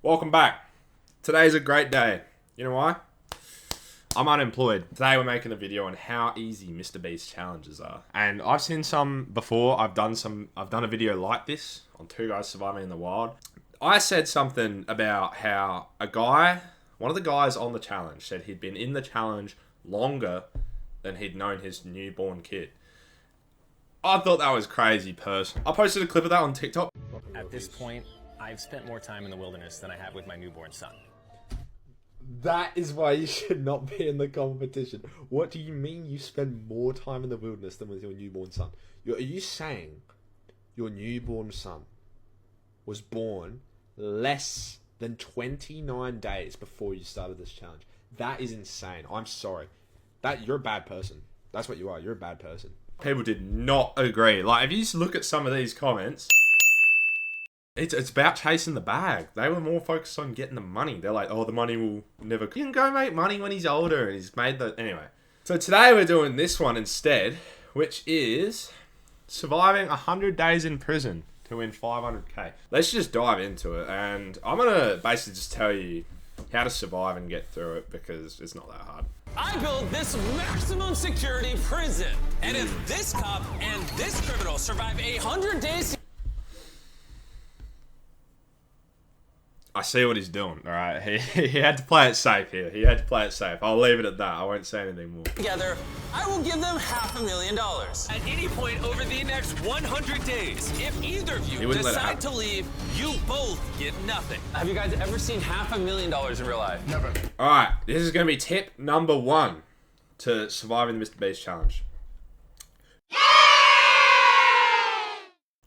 Welcome back. Today's a great day. You know why? I'm unemployed. Today we're making a video on how easy mrbeast challenges are. And I've seen some before. I've done a video like this on 2 guys surviving in the wild. I said something about how one of the guys on the challenge said he'd been in the challenge longer than he'd known his newborn kid. I thought that was crazy person. I posted a clip of that on TikTok. At this point, I've spent more time in the wilderness than I have with my newborn son. That is why you should not be in the competition. What do you mean you spend more time in the wilderness than with your newborn son? Are you saying your newborn son was born less than 29 days before you started this challenge? That is insane. I'm sorry. You're a bad person. That's what you are. You're a bad person. People did not agree. Like, if you just look at some of these comments, it's about chasing the bag. They were more focused on getting the money. They're like, oh, the money will never... You can go make money when he's older and he's made the... Anyway. So today we're doing this one instead, which is surviving 100 days in prison to win 500k. Let's just dive into it. And I'm going to basically just tell you how to survive and get through it because it's not that hard. I built this maximum security prison. And if this cop and this criminal survive 100 days... I see what he's doing, alright? He had to play it safe here. He had to play it safe. I'll leave it at that. I won't say anything more. Together, I will give them $500,000. At any point over the next 100 days, if either of you decide to leave, you both get nothing. Have you guys ever seen $500,000 in real life? Never. Alright, this is going to be tip number 1 to surviving the mrbeast challenge.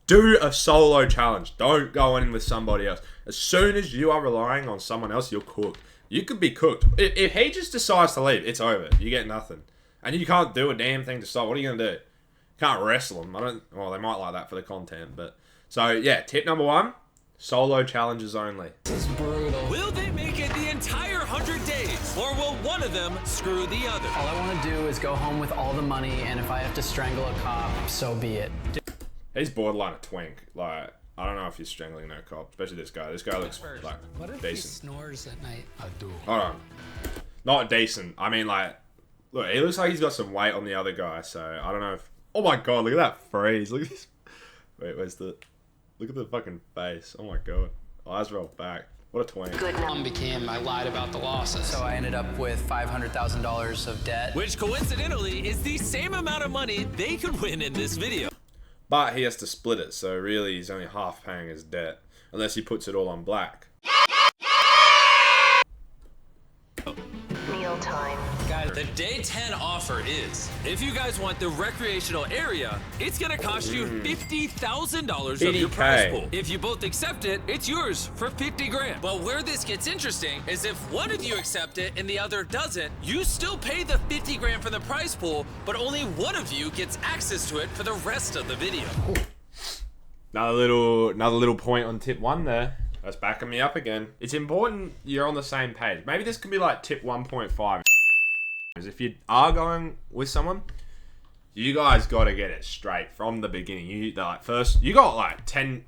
Do a solo challenge. Don't go in with somebody else. As soon as you are relying on someone else, you're cooked. You could be cooked. If he just decides to leave, it's over. You get nothing. And you can't do a damn thing to stop. What are you going to do? Can't wrestle them. Well, they might like that for the content. But so, yeah, tip number 1, solo challenges only. This is brutal. Will they make it the entire 100 days? Or will one of them screw the other? All I want to do is go home with all the money, and if I have to strangle a cop, so be it. He's borderline a twink. Like, I don't know if he's strangling no cop, especially this guy. This guy looks like what if decent. He snores at night? I do. Hold on. Not decent. I mean, like, look, he looks like he's got some weight on the other guy, so I don't know if... Oh my god, look at that freeze. Look at this. Wait, where's the... Look at the fucking face. Oh my god. Eyes rolled back. What a twink. Good mom became, I lied about the losses. So I ended up with $500,000 of debt. Which coincidentally is the same amount of money they could win in this video. But he has to split it, so really he's only half paying his debt. Unless he puts it all on black. Meal time. Guys, the day 10 offer is, if you guys want the recreational area, it's gonna cost you $50,000 of your prize pool. If you both accept it, it's yours for 50 grand. But where this gets interesting is if one of you accept it and the other doesn't, you still pay the 50 grand for the prize pool, but only one of you gets access to it for the rest of the video. Another little point on tip 1 there. That's backing me up again. It's important you're on the same page. Maybe this could be like tip 1.5. If you are going with someone, you guys got to get it straight from the beginning. You got like 10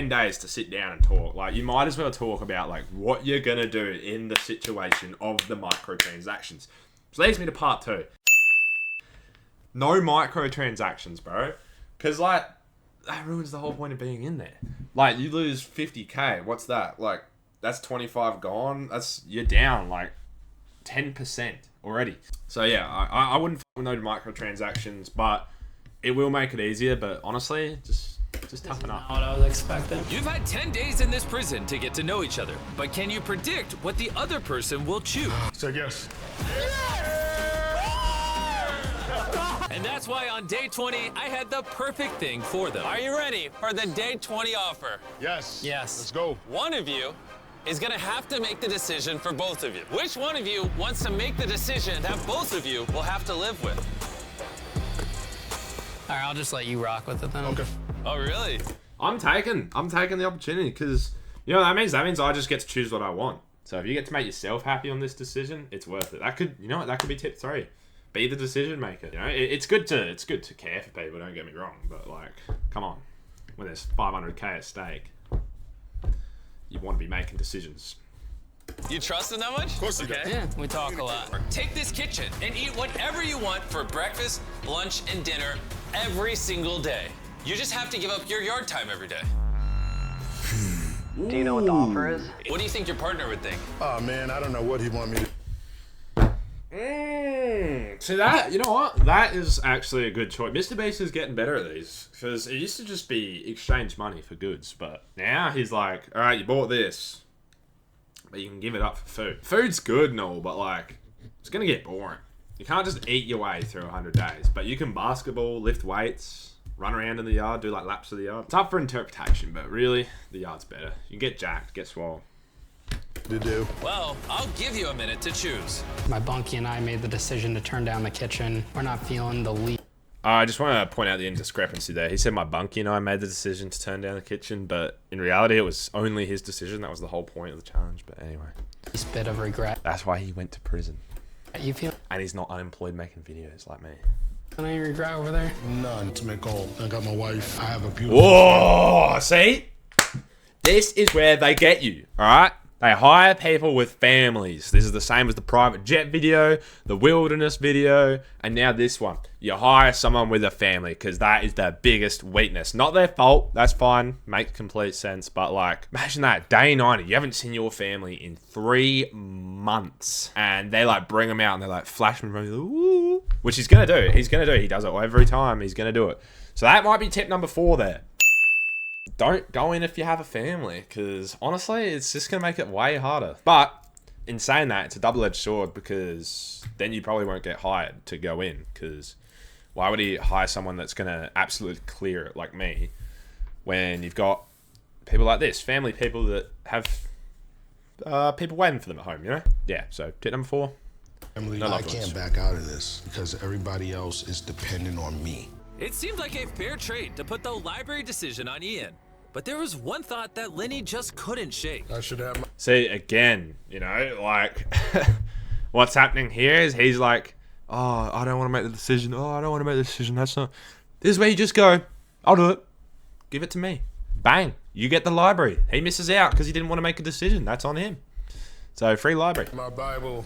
days to sit down and talk. Like, you might as well talk about like what you're gonna do in the situation of the microtransactions. Which leads me to part 2. No microtransactions, bro. Because like, that ruins the whole point of being in there. Like, you lose 50k. What's that? Like, that's 25 gone. You're down like 10% already. So yeah, I wouldn't f with no microtransactions, but it will make it easier. But honestly, just toughen up. Not what I was expecting. You've had 10 days in this prison to get to know each other, but can you predict what the other person will choose? So yes. And that's why on day 20, I had the perfect thing for them. Are you ready for the day 20 offer? Yes. Yes. Let's go. One of you is gonna have to make the decision for both of you. Which one of you wants to make the decision that both of you will have to live with? All right, I'll just let you rock with it then. Okay. Oh, really? I'm taking the opportunity because, you know, that means I just get to choose what I want. So if you get to make yourself happy on this decision, it's worth it. That could, you know what, that could be tip 3. Be the decision maker. You know, it's good to care for people. Don't get me wrong, but like, come on, when there's 500k at stake, you want to be making decisions. You trust him that much? Of course he does. Yeah, we talk a lot. Take this kitchen and eat whatever you want for breakfast, lunch, and dinner every single day. You just have to give up your yard time every day. Do you know what the offer is? What do you think your partner would think? Oh man, I don't know what he want me to. See that? You know what? That is actually a good choice. Mr. Beast is getting better at these because it used to just be exchange money for goods, but now he's like, all right, you bought this, but you can give it up for food. Food's good and all, but like, it's gonna get boring. You can't just eat your way through 100 days, but you can basketball, lift weights, run around in the yard, do like laps of the yard. It's up for interpretation, but really, the yard's better. You can get jacked, get swole. To do. Well, I'll give you a minute to choose. My bunkie and I made the decision to turn down the kitchen. We're not feeling the lead. I just want to point out the indiscrepancy there. He said my bunkie and I made the decision to turn down the kitchen, but in reality, it was only his decision. That was the whole point of the challenge. But anyway, Least bit of regret. that's why he went to prison. You feel And he's not unemployed making videos like me. any regret over there? None to make all. I got my wife. I have a beautiful. Whoa, see? This is where they get you, all right? They hire people with families. This is the same as the private jet video, the wilderness video, and now this one. You hire someone with a family because that is their biggest weakness. Not their fault. That's fine. Makes complete sense. But like, imagine that. Day 90. You haven't seen your family in 3 months. And they like bring them out and they're like flash them. Ooh. Which he's going to do. He's going to do. He does it every time. He's going to do it. So that might be tip number 4 there. Don't go in if you have a family, because honestly, it's just going to make it way harder. But in saying that, it's a double-edged sword, because then you probably won't get hired to go in, because why would he hire someone that's going to absolutely clear it like me when you've got people like this, family people that have people waiting for them at home, you know? Yeah, so tip number 4. Family. No I loved can't ones. back out of this because everybody else is dependent on me. It seemed like a fair trade to put the library decision on Ian. But there was one thought that Lenny just couldn't shake. I should have my. See, again, you know, like, what's happening here is he's like, oh, I don't want to make the decision. Oh, I don't want to make the decision. That's not... This is where you just go, I'll do it. Give it to me. Bang. You get the library. He misses out because he didn't want to make a decision. That's on him. So, free library. My Bible.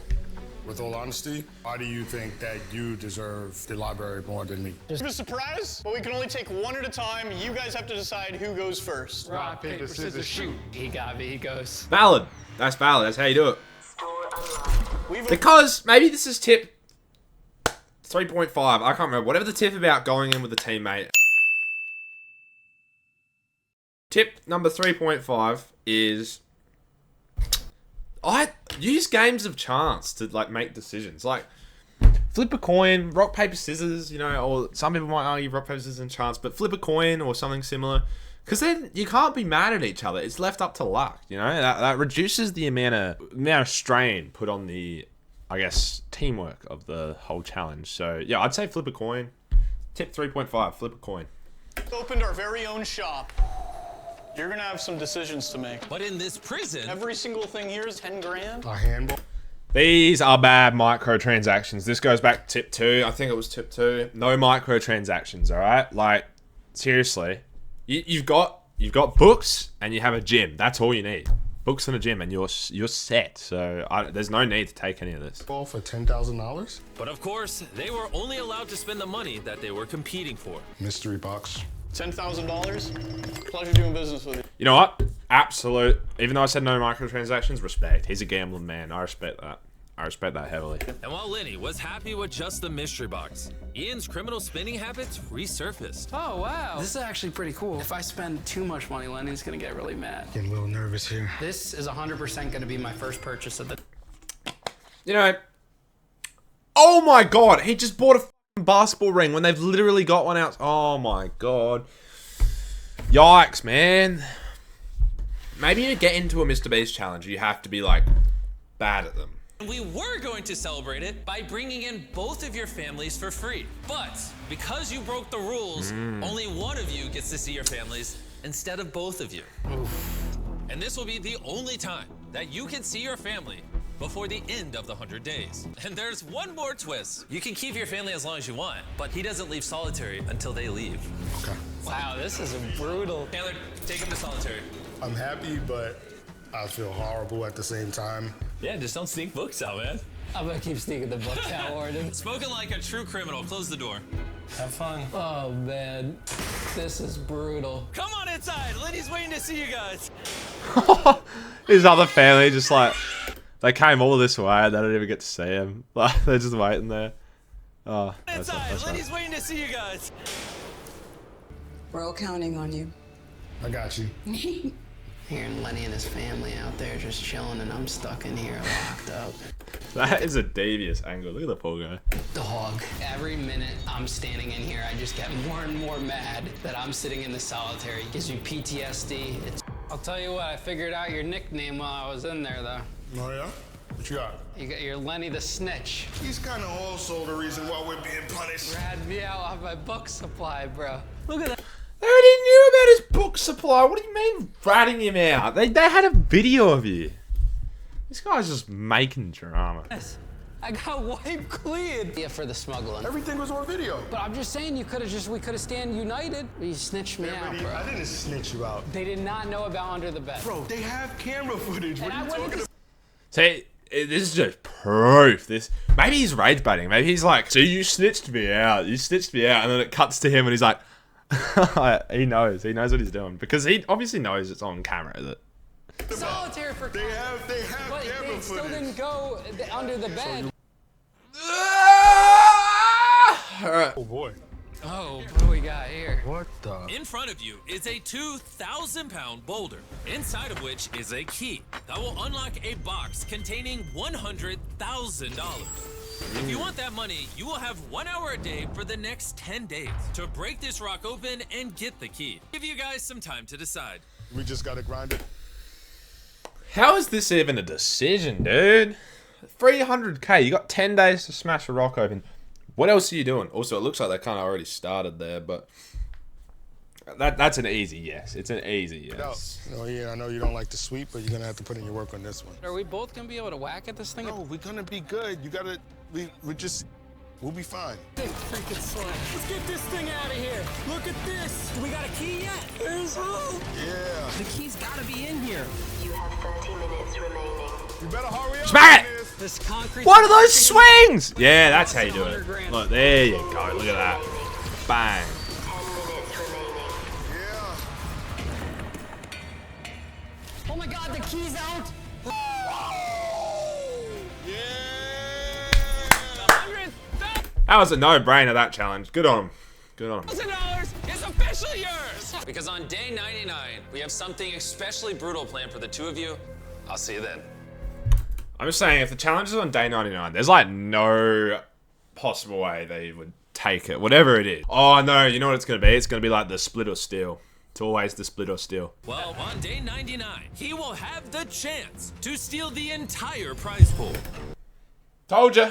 With all honesty, why do you think that you deserve the library more than me? It's a surprise, but we can only take one at a time. You guys have to decide who goes first. Rock, paper, scissors, shoot. He got me, he goes. Valid. That's valid. That's how you do it. Because maybe this is tip 3.5. I can't remember. Whatever the tip about going in with a teammate. Tip number 3.5 is I use games of chance to like make decisions. Like flip a coin, rock, paper, scissors, you know, or some people might argue rock, paper, scissors and chance, but flip a coin or something similar. Because then you can't be mad at each other. It's left up to luck, you know? That reduces the amount of strain put on the, I guess, teamwork of the whole challenge. So, yeah, I'd say flip a coin. Tip 3.5, flip a coin. Opened our very own shop. You're gonna have some decisions to make. But in this prison, Every single thing here is 10 grand. A handball. These are bad microtransactions. This goes back to tip 2. I think it was tip 2. No microtransactions, all right? Like, seriously. You've got books and you have a gym. That's all you need. Books and a gym and you're set. So there's no need to take any of this. Ball for $10,000. but of course, they were only allowed to spend the money that they were competing for. Mystery box. $10,000. Pleasure doing business with you. You know what? Absolute. Even though I said no microtransactions, respect. He's a gambling man. I respect that. I respect that heavily. And while Lenny was happy with just the mystery box, Ian's criminal spending habits resurfaced. Oh, wow. This is actually pretty cool. If I spend too much money, Lenny's gonna get really mad. Getting a little nervous here. This is 100% gonna be my first purchase of the... You know, oh my god, he just bought a f***ing basketball ring when they've literally got one out. Oh my god. Yikes, man. Maybe to get into a Mr. Beast challenge, you have to be, like, bad at them. We were going to celebrate it by bringing in both of your families for free. But because you broke the rules, only one of you gets to see your families instead of both of you. And this will be the only time that you can see your family before the end of the 100 days. And there's one more twist. You can keep your family as long as you want, but he doesn't leave solitary until they leave. Okay. Wow, this is brutal. Taylor, take him to solitary. I'm happy, but I feel horrible at the same time. Yeah, just don't sneak books out, man. I'm gonna keep sneaking the books out, Warden. Spoken like a true criminal. Close the door. Have fun. Oh man, this is brutal. Come on inside. Liddy's waiting to see you guys. His other family just like, they came all this way. They don't even get to see him. Like, they're just waiting there. Oh, that's Liddy's waiting to see you guys. We're all counting on you. I got you. Hearing Lenny and his family out there just chilling, and I'm stuck in here locked up. That is a devious angle. Look at the poor guy. Dog. Every minute I'm standing in here, I just get more and more mad that I'm sitting in the solitary. It gives me PTSD. I'll tell you what, I figured out your nickname while I was in there, though. Oh, yeah? What you got? You're Lenny the Snitch. He's kind of also the reason why we're being punished. Rat me out on my book supply, bro. Look at that. They already knew about his book supply. What do you mean ratting him out? They had a video of you. This guy's just making drama. I got wiped clean. Yeah, for the smuggling. Everything was on video. But I'm just saying, we could have stayed united. You snitched me out, bro. I didn't snitch you out. They did not know about Under the Bed. Bro, they have camera footage. What are you talking about? See, this is just proof. Maybe he's rage baiting. Maybe he's like, "So you snitched me out. You snitched me out," and then it cuts to him, and he's like, he knows what he's doing because he obviously knows it's on camera. That solitaire for They have but camera they footage. still didn't go under the bed. Alright. Oh boy. Oh, what do we got here? What the? In front of you is a 2,000-pound boulder, inside of which is a key that will unlock a box containing $100,000. If you want that money, you will have 1 hour a day for the next 10 days to break this rock open and get the key. Give you guys some time to decide. We just gotta grind it. How is this even a decision, dude? 300k. You got 10 days to smash a rock open. What else are you doing? Also, it looks like they kind of already started there, but that's an easy yes. It's an easy yes. No, yeah, I know you don't like to sweep, but you're gonna have to put in your work on this one. Are we both gonna be able to whack at this thing? No, we're gonna be good. You gotta, we'll be fine. Freaking slide. Let's get this thing out of here. Look at this. Do we got a key yet? There's hope. Yeah. The key's gotta be in here. You have 30 minutes remaining. You better hurry up. Smack it! This concrete. What are those swings? Yeah, that's how you do it. Look, there you go. Look at that. Bang. 10 minutes remaining. Yeah. Oh my God, the key's out. That was a no-brainer, that challenge. Good on him. Good on him. $1,000 is officially yours! Because on day 99, we have something especially brutal planned for the two of you. I'll see you then. I'm just saying, if the challenge is on day 99, there's like no possible way they would take it, whatever it is. Oh no, you know what it's gonna be? It's gonna be like the split or steal. It's always the split or steal. Well, on day 99, he will have the chance to steal the entire prize pool. Told ya.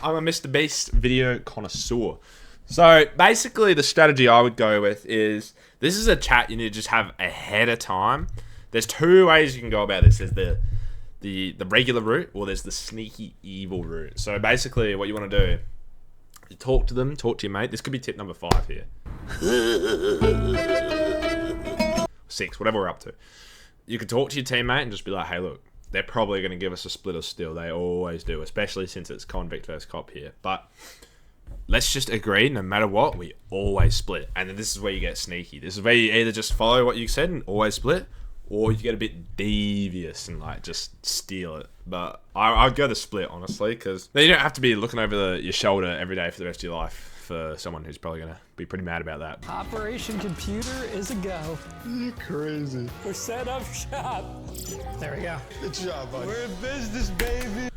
I'm a Mr. Beast video connoisseur. So basically the strategy I would go with is, this is a chat you need to just have ahead of time. There's two ways you can go about this. There's the regular route, or there's the sneaky evil route. So basically what you want to do, you talk to them, talk to your mate. This could be tip number 5 here. 6, whatever we're up to. You could talk to your teammate and just be like, hey look, they're probably going to give us a split or steal. They always do, especially since it's convict versus cop here. But let's just agree, no matter what, we always split. And then this is where you get sneaky. This is where you either just follow what you said and always split, or you get a bit devious and like just steal it. But I'd go the split, honestly, because then you don't have to be looking over your shoulder every day for the rest of your life for someone who's probably going to be pretty mad about that. Operation Computer is a go. You're crazy. We're set up shop. There we go. Good job, buddy. We're in business, baby.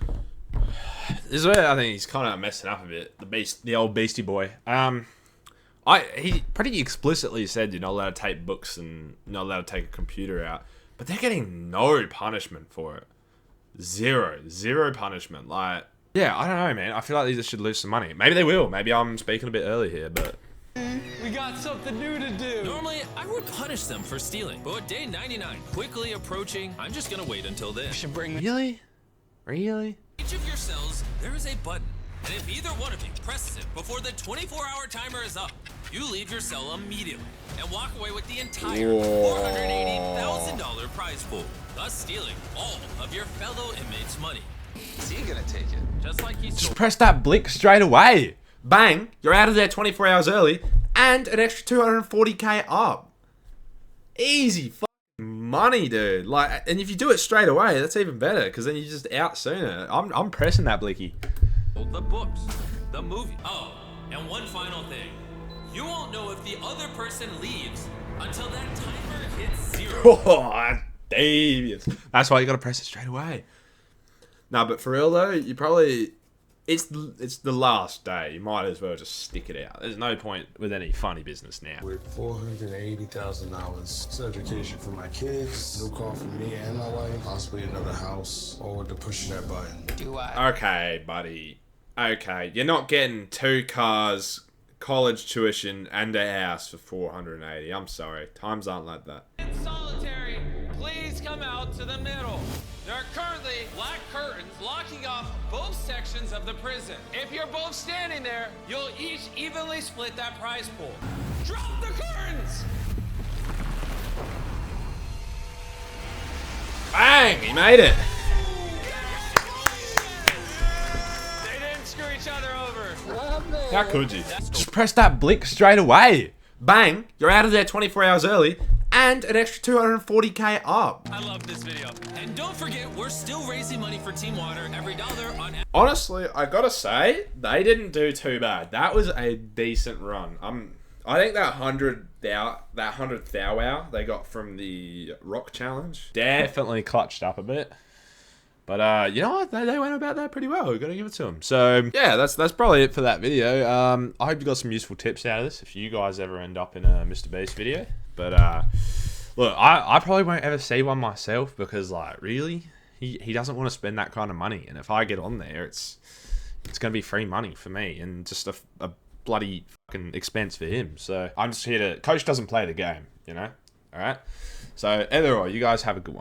This is where I think he's kind of messing up a bit. The old beastie boy. He pretty explicitly said you're not allowed to take books and not allowed to take a computer out, but they're getting no punishment for it. Zero punishment. Like, yeah, I don't know, man. I feel like these should lose some money. Maybe they will. Maybe I'm speaking a bit early here, but We got something new to do. Normally, I would punish them for stealing, but with day 99 quickly approaching, I'm just gonna wait until then. Should bring me. Really? Each of your cells, there is a button, and if either one of you presses it before the 24-hour timer is up, you leave your cell immediately and walk away with the entire $480,000 prize pool, thus stealing all of your fellow inmates' money. Is he gonna take it? Just like he Just press that blink straight away. Bang, you're out of there 24 hours early and an extra 240k up. Easy fucking money, dude. Like, and if you do it straight away, that's even better because then you're just out sooner. I'm pressing that blicky. the books, the movie. Oh, and one final thing. You won't know if the other person leaves until that timer hits 0. Oh, devious. That's why you gotta press it straight away. Nah, but for real though, you probably it's the last day. You might as well just stick it out. There's no point with any funny business now. With $480,000, it's education for my kids, new car for me and my wife, possibly another house, or with the push that button. Do I? Okay, buddy. Okay, you're not getting 2 cars, college tuition, and a house for 480. I'm sorry, times aren't like that. In solitary, please come out to the middle. There are currently black curtains locking off both sections of the prison. If you're both standing there, you'll each evenly split that prize pool. Drop the curtains! Bang! He made it. They didn't screw each other over. How could you? Just press that blink straight away. Bang! You're out of there 24 hours early and an extra 240k up. I love this video. And don't forget, we're still raising money for Team Water. Every dollar on... Honestly, I gotta say, they didn't do too bad. That was a decent run. I think that 100 thou wow they got from the rock challenge definitely clutched up a bit. But you know what? They went about that pretty well. We've got to give it to them. So yeah, that's probably it for that video. I hope you got some useful tips out of this if you guys ever end up in a MrBeast video. But look, I probably won't ever see one myself because, like, really, he doesn't want to spend that kind of money. And if I get on there, it's going to be free money for me and just a bloody fucking expense for him. So I'm just here to... Coach doesn't play the game, you know? All right? So either or, you guys have a good one.